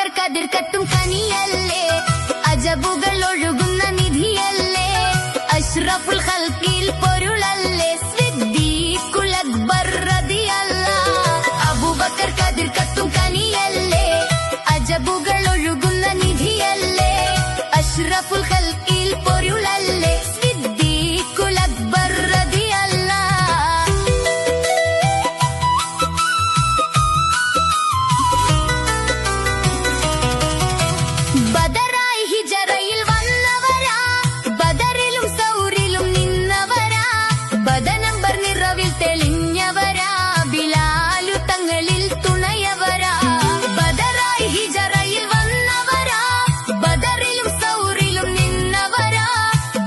അബൂബക്കർ കതിർ കത്തും കനിയല്ലേ, അജബുകൾ ഒഴുകുന്ന നിധിയല്ലേ, അഷ്റഫുൽ ഖൽഖിൽ പൊരുളല്ലേ, സിദ്ദീഖുൽ അക്ബർ റളിയല്ലാഹ്. അബൂബക്കർ കതിർ കത്തും കനിയല്ലേ, അജബുകൾ ഒഴുകുന്ന നിധിയല്ലേ, അഷ്റഫുൽ ഖൽഖിൽ പൊരുളല്ലേ, സിദ്ദീഖുൽ അക്ബർ റളിയല്ലാഹ്. ബദറായി ഹിജറയിൽ വന്നവരാ, ബദറിലും സൗറിലും നിന്നവരാ, ബദനമ്പർ നിറവിൽ തെളിഞ്ഞവരാ, ബിലാലു തങ്ങളിൽ തുണയവരാ. ബദറായി ഹിജറയിൽ വന്നവരാ, ബദറിലും സൗറിലും നിന്നവരാ,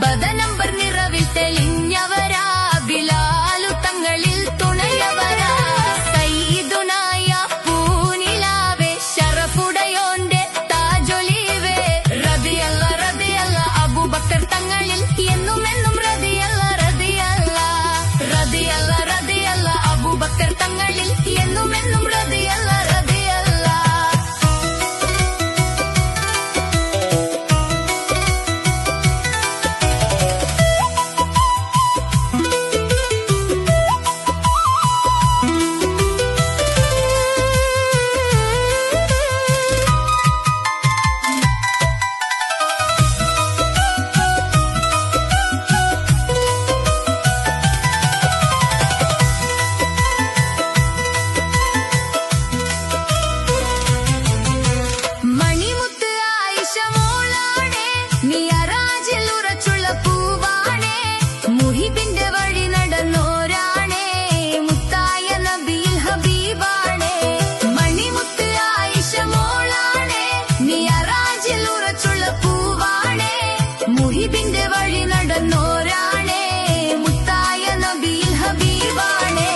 ബദനമ്പർ നിറവിൽ തെളിഞ്ഞവരാ, ബിലാലു തങ്ങളിൽ തുണയവരാ. സയ്യിദുനായ പൂനിലാവേ, ശറഫുടയോന്റെ താജൊലിവേ, റളിയല്ലാഹ് റളിയല്ലാഹ്. അബൂബക്കർ തങ്ങളിൽ എന്നുമെന്നും റളിയല്ലാഹ് റളിയല്ലാഹ്, റളിയല്ലാഹ് റളിയല്ലാഹ്. അബൂബക്കർ തങ്ങളിൽ എന്നുമെന്നും റളിയല്ലാഹ് റളിയല്ലാഹ്. മണിമുത്ത് ആയിഷ മോളാണേ, മിഅറാജിൽ ഉറച്ചുള്ള പൂവാണേ, മുഹിബിന്റെ വഴി നടന്നോരാണേ, മുത്തായ നബിയിൽ ഹബീബാണേ. മണിമുത്ത് ആയിഷ മോളാണേ, മിഅറാജിൽ ഉറച്ചുള്ള പൂവാണേ, മുഹിബിന്റെ വഴി നടന്നോരാണേ, മുത്തായ നബിയിൽ ഹബീബാണേ.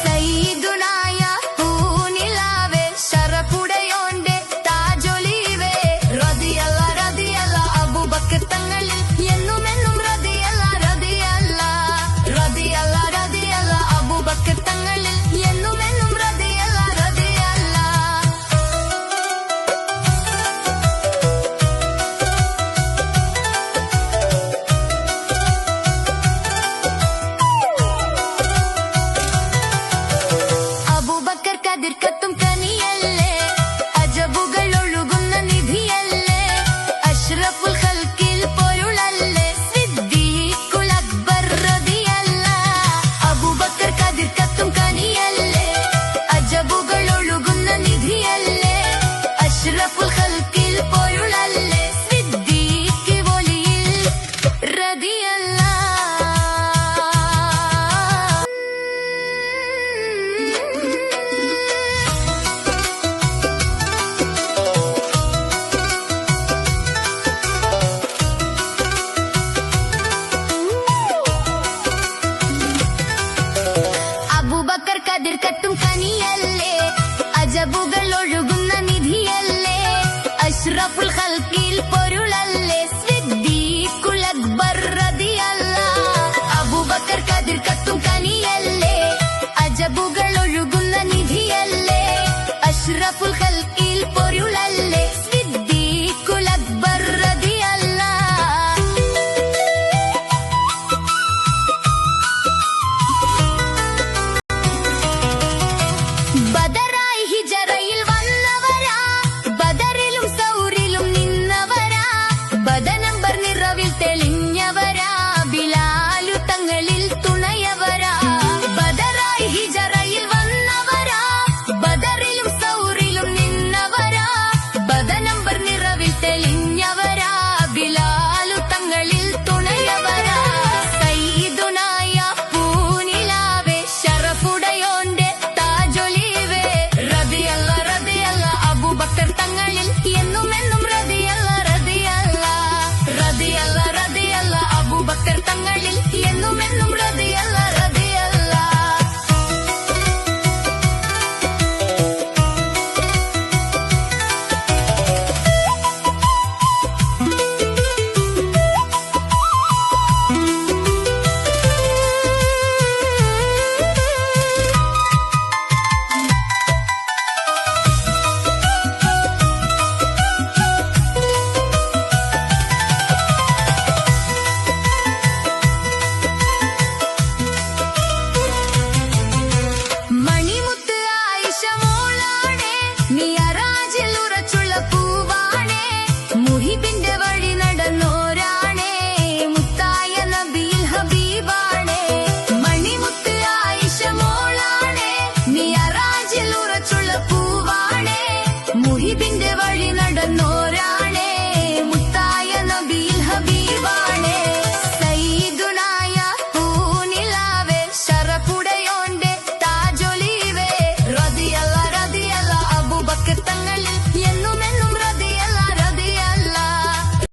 സയ്യിദുനായ പൂനിലാവേ, ശറഫുടയോന്റെ താജൊലിവേ, റളിയല്ലാഹ് റളിയല്ലാഹ്. അബൂബക്കർ തങ്ങളിൽ എന്നുമെന്നും റളിയല്ലാഹ് റളിയല്ലാഹ്, റളിയല്ലാഹ് റളിയല്ലാഹ്. അബൂബക്കർ തങ്ങളിൽ എന്നുമെന്നും റളിയല്ലാഹ് റളിയല്ലാഹ്. അബൂബക്കർ കതിർ കത്തും കനിയല്ലേ, അജബുകൾ ഒഴുകുന്ന നിധിയല്ലേ, അഷ്റഫുൽ ഖൽഖിൽ പൊരുളല്ലേ, സിദ്ദീഖുൽ അക്ബർ റളിയല്ലാഹ്. അബൂബക്കർ കതിർ കത്തും കനിയല്ലേ, അജബുകൾ ഒഴുകുന്ന നിധിയല്ലേ, അഷ്റഫുൽ ഖൽഖിൽ പൊരുളല്ലേ, സിദ്ദീഖ് വലിയിൽ റളിയല്ലാഹ്. അബൂബക്കർ കതിർ കത്തും കനിയല്ലേ, അജബുകൾ ഒഴുകുന്ന നിധിയല്ലേ, അഷ്റഫുൽ ഖൽഖിൽ പൊരുളല്ലേ, സിദ്ദീഖുൽ അക്ബർ റളിയല്ലാഹ്. അബൂബക്കർ കതിർ കത്തും കനിയല്ലേ, അജബുകൾ ഒഴുകുന്ന നിധിയല്ലേ, അഷ്റഫുൽ ഖൽഖിൽ